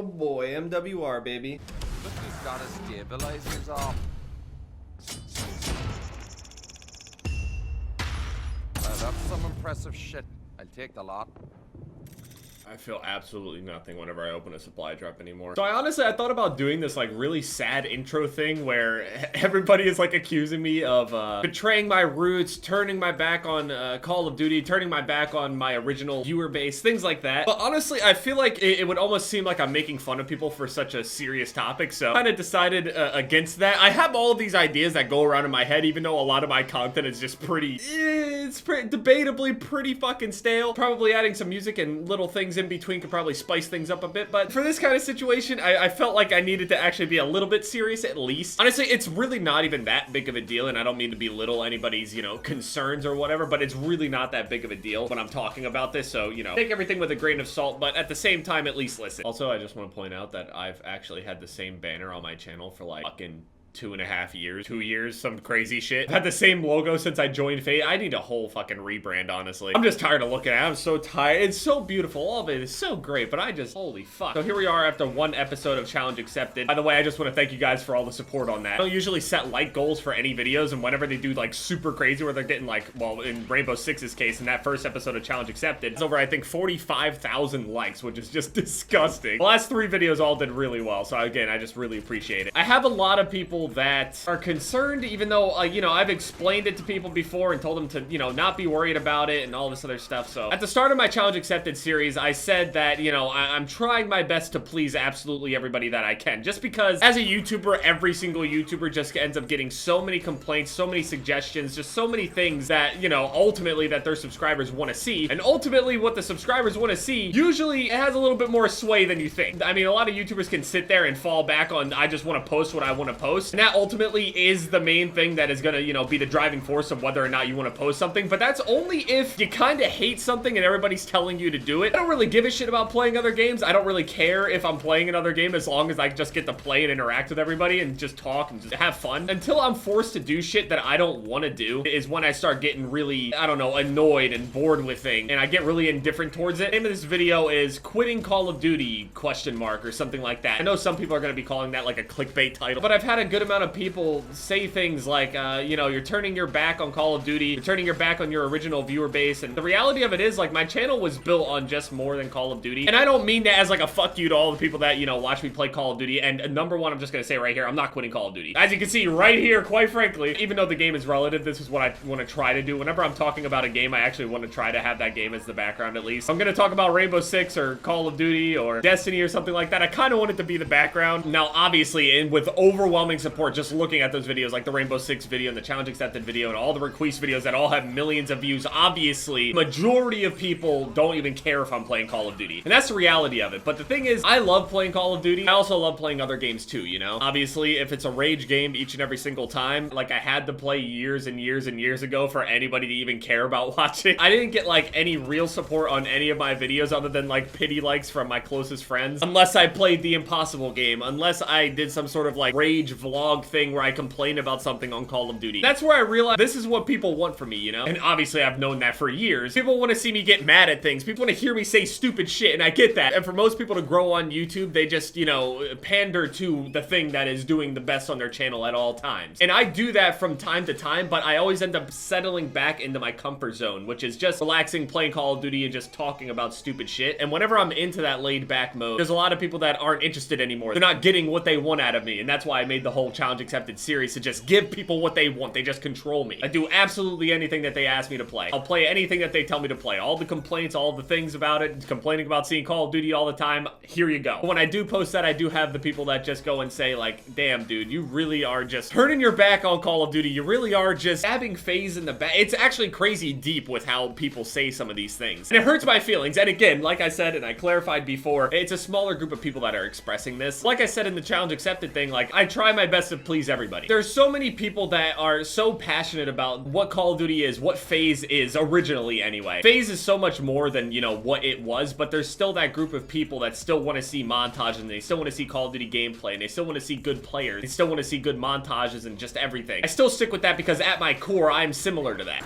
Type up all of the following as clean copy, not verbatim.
Oh boy, MWR, baby. Look who's got his stabilizers off. That's some impressive shit. I'll take the lot. I feel absolutely nothing whenever I open a supply drop anymore. So I thought about doing this like really sad intro thing where everybody is like accusing me of betraying my roots, turning my back on Call of Duty, turning my back on my original viewer base, things like that. But honestly, I feel like it would almost seem like I'm making fun of people for such a serious topic. So I kind of decided against that. I have all of these ideas that go around in my head, even though a lot of my content is just debatably pretty fucking stale. Probably adding some music and little things in between could probably spice things up a bit, but for this kind of situation, I felt like I needed to actually be a little bit serious at least. Honestly, it's really not even that big of a deal, and I don't mean to belittle anybody's, you know, concerns or whatever, but it's really not that big of a deal when I'm talking about this, so, you know, take everything with a grain of salt, but at the same time, at least listen. Also, I just want to point out that I've actually had the same banner on my channel for like fucking 2.5 years, 2 years, some crazy shit. I've had the same logo since I joined Fate. I need a whole fucking rebrand, honestly. I'm just tired of looking at it. I'm so tired. It's so beautiful. All of it is so great, but I just, holy fuck. So here we are after one episode of Challenge Accepted. By the way, I just want to thank you guys for all the support on that. I don't usually set like goals for any videos, and whenever they do like super crazy where they're getting like, well, in Rainbow Six's case, in that first episode of Challenge Accepted, it's over, I think, 45,000 likes, which is just disgusting. The last 3 videos all did really well, so again, I just really appreciate it. I have a lot of people that are concerned, even though, you know, I've explained it to people before and told them to, you know, not be worried about it and all this other stuff. So at the start of my Challenge Accepted series, I said that, you know, I'm trying my best to please absolutely everybody that I can, just because as a YouTuber, every single YouTuber just ends up getting so many complaints, so many suggestions, just so many things that, you know, ultimately that their subscribers want to see. And ultimately what the subscribers want to see, usually it has a little bit more sway than you think. I mean, a lot of YouTubers can sit there and fall back on, I just want to post what I want to post, and that ultimately is the main thing that is gonna, you know, be the driving force of whether or not you want to post something. But that's only if you kind of hate something and everybody's telling you to do it. I don't really give a shit about playing other games. I don't really care if I'm playing another game as long as I just get to play and interact with everybody and just talk and just have fun. Until I'm forced to do shit that I don't want to do is when I start getting really, I don't know, annoyed and bored with things, and I get really indifferent towards it. The name of this video is Quitting Call of Duty ? Or something like that. I know some people are going to be calling that like a clickbait title, but I've had a good amount of people say things like, you know, you're turning your back on Call of Duty, you're turning your back on your original viewer base, and the reality of it is, like, my channel was built on just more than Call of Duty, and I don't mean that as like a fuck you to all the people that, you know, watch me play Call of Duty. And number one, I'm just gonna say right here, I'm not quitting Call of Duty. As you can see right here, quite frankly, even though the game is relative, this is what I want to try to do. Whenever I'm talking about a game, I actually want to try to have that game as the background at least. I'm gonna talk about Rainbow Six or Call of Duty or Destiny or something like that. I kind of want it to be the background. Now, obviously, and with overwhelming support, just looking at those videos, like the Rainbow Six video and the Challenge Accepted video and all the request videos that all have millions of views, obviously, majority of people don't even care if I'm playing Call of Duty. And that's the reality of it. But the thing is, I love playing Call of Duty. I also love playing other games too, you know? Obviously, if it's a rage game each and every single time, like I had to play years and years and years ago for anybody to even care about watching. I didn't get like any real support on any of my videos other than like pity likes from my closest friends. Unless I played the Impossible game. Unless I did some sort of like rage vlog thing where I complained about something on Call of Duty. That's where I realized this is what people want from me, you know? And obviously I've known that for years. People want to see me get mad at things. People want to hear me say stupid shit, and I get that. And for most people to grow on YouTube, they just, you know, pander to the thing that is doing the best on their channel at all times. And I do that from time to time, but I always end up settling back into my comfort zone, which is just relaxing, playing Call of Duty, and just talking about stupid shit. And whenever I'm into that laid back mode, there's a lot of people that aren't interested anymore. They're not getting what they want out of me, and that's why I made the whole Challenge Accepted series, to just give people what they want. They just control me. I do absolutely anything that they ask me to play. I'll play anything that they tell me to play. All the complaints, all the things about it, complaining about seeing Call of Duty all the time, here you go. But when I do post that, I do have the people that just go and say like, damn dude, you really are just turning your back on Call of Duty. You really are just stabbing FaZe in the back. It's actually crazy deep with how people say some of these things. And it hurts my feelings. And again, like I said, and I clarified before, it's a smaller group of people that are expressing this. Like I said in the Challenge Accepted thing, like, I try my best to please everybody. There's so many people that are so passionate about what Call of Duty is, what FaZe is, originally anyway. FaZe is so much more than, you know, what it was, but there's still that group of people that still want to see montages, and they still want to see Call of Duty gameplay, and they still want to see good players. They still want to see good montages and just everything. I still stick with that because at my core, I'm similar to that.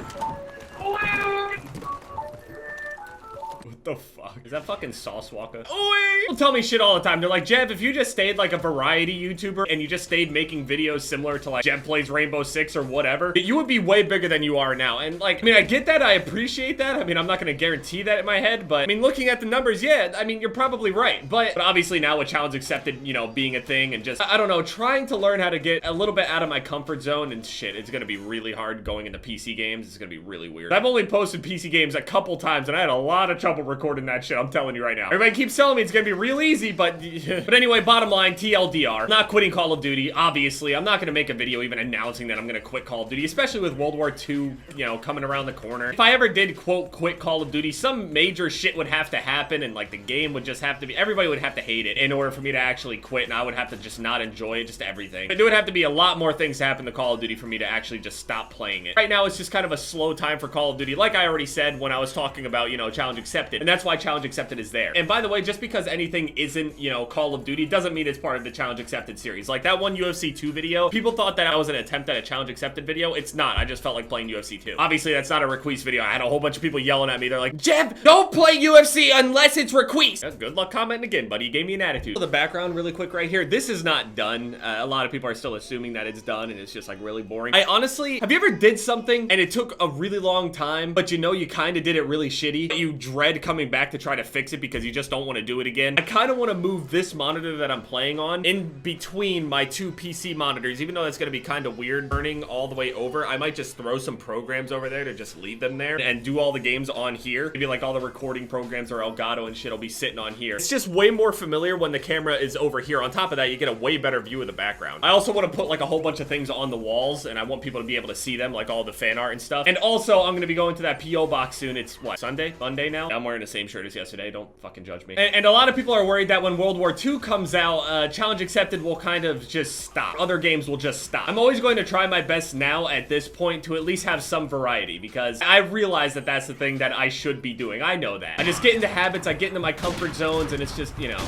The fuck? Is that fucking Sauce Walker? Oh, people tell me shit all the time. They're like, Jeb, if you just stayed like a variety YouTuber and you just stayed making videos similar to like Jeb Plays Rainbow Six or whatever, you would be way bigger than you are now. And like, I mean, I get that. I appreciate that. I mean, I'm not gonna guarantee that in my head, but I mean, looking at the numbers, yeah, I mean, you're probably right. But obviously now with Challenge Accepted, you know, being a thing and just, I don't know, trying to learn how to get a little bit out of my comfort zone and shit, it's gonna be really hard going into PC games. It's gonna be really weird. I've only posted PC games a couple times and I had a lot of trouble recording that shit, I'm telling you right now. Everybody keeps telling me it's gonna be real easy, but but anyway, bottom line, TLDR. I'm not quitting Call of Duty, obviously. I'm not gonna make a video even announcing that I'm gonna quit Call of Duty, especially with World War II, you know, coming around the corner. If I ever did, quote, quit Call of Duty, some major shit would have to happen and like the game would just have to be, everybody would have to hate it in order for me to actually quit, and I would have to just not enjoy it, just everything. But there would have to be a lot more things happen to Call of Duty for me to actually just stop playing it. Right now, it's just kind of a slow time for Call of Duty, like I already said when I was talking about, you know, Challenge Accepted, and that's why Challenge Accepted is there. And by the way, just because anything isn't, you know, Call of Duty doesn't mean it's part of the Challenge Accepted series. Like that one UFC 2 video, people thought that I was an attempt at a Challenge Accepted video. It's not. I just felt like playing UFC 2. Obviously, that's not a request video. I had a whole bunch of people yelling at me. They're like, Jeb, don't play UFC unless it's request. Good luck commenting again, buddy. You gave me an attitude. The background really quick right here. This is not done. A lot of people are still assuming that it's done and it's just like really boring. I honestly, have you ever did something and it took a really long time, but you know you kind of did it really shitty? You dread coming back to try to fix it because you just don't want to do it again. I kind of want to move this monitor that I'm playing on in between my two PC monitors, even though that's going to be kind of weird turning all the way over. I might just throw some programs over there to just leave them there and do all the games on here. Maybe like all the recording programs or Elgato and shit will be sitting on here. It's just way more familiar when the camera is over here. On top of that, you get a way better view of the background. I also want to put like a whole bunch of things on the walls and I want people to be able to see them, like all the fan art and stuff. And also, I'm going to be going to that PO box soon. It's what, Sunday? Monday now? I'm wearing the same shirt as yesterday. Don't fucking judge me. And a lot of people are worried that when World War II comes out, Challenge Accepted will kind of just stop. Other games will just stop. I'm always going to try my best now at this point to at least have some variety because I realize that that's the thing that I should be doing. I know that. I just get into habits, I get into my comfort zones, and it's just, you know.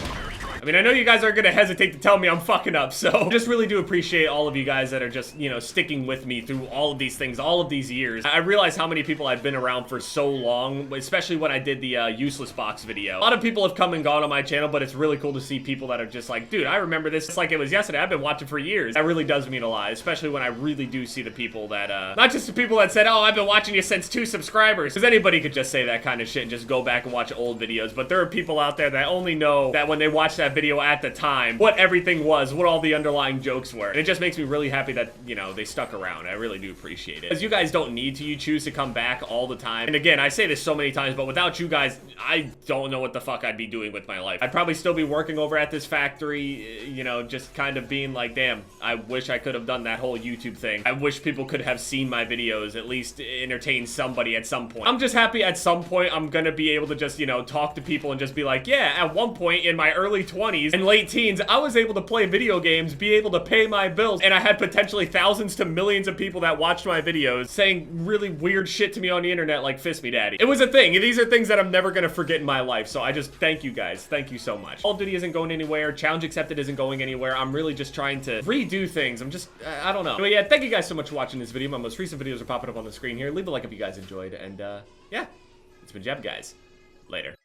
I mean, I know you guys aren't gonna hesitate to tell me I'm fucking up, so I just really do appreciate all of you guys that are just, you know, sticking with me through all of these things, all of these years. I realize how many people I've been around for so long, especially when I did the useless box video. A lot of people have come and gone on my channel, but it's really cool to see people that are just like, dude, I remember this. It's like it was yesterday. I've been watching for years. That really does mean a lot, especially when I really do see the people that, not just the people that said, oh, I've been watching you since 2 subscribers, because anybody could just say that kind of shit and just go back and watch old videos, but there are people out there that only know that when they watch that video at the time, what everything was, what all the underlying jokes were. And it just makes me really happy that, you know, they stuck around. I really do appreciate it. Because you guys don't need to, you choose to come back all the time. And again, I say this so many times, but without you guys, I don't know what the fuck I'd be doing with my life. I'd probably still be working over at this factory, you know, just kind of being like, damn, I wish I could have done that whole YouTube thing. I wish people could have seen my videos, at least entertain somebody at some point. I'm just happy at some point I'm gonna be able to just, you know, talk to people and just be like, yeah, at one point in my early 20s and late teens, I was able to play video games, be able to pay my bills, and I had potentially thousands to millions of people that watched my videos saying really weird shit to me on the internet like Fist Me Daddy. It was a thing. These are things that I'm never gonna forget in my life, so I just thank you guys. Thank you so much. Call of Duty isn't going anywhere. Challenge Accepted isn't going anywhere. I'm really just trying to redo things. I'm just, I don't know. Anyway, yeah, thank you guys so much for watching this video. My most recent videos are popping up on the screen here. Leave a like if you guys enjoyed, and yeah, it's been Jeb, guys. Later.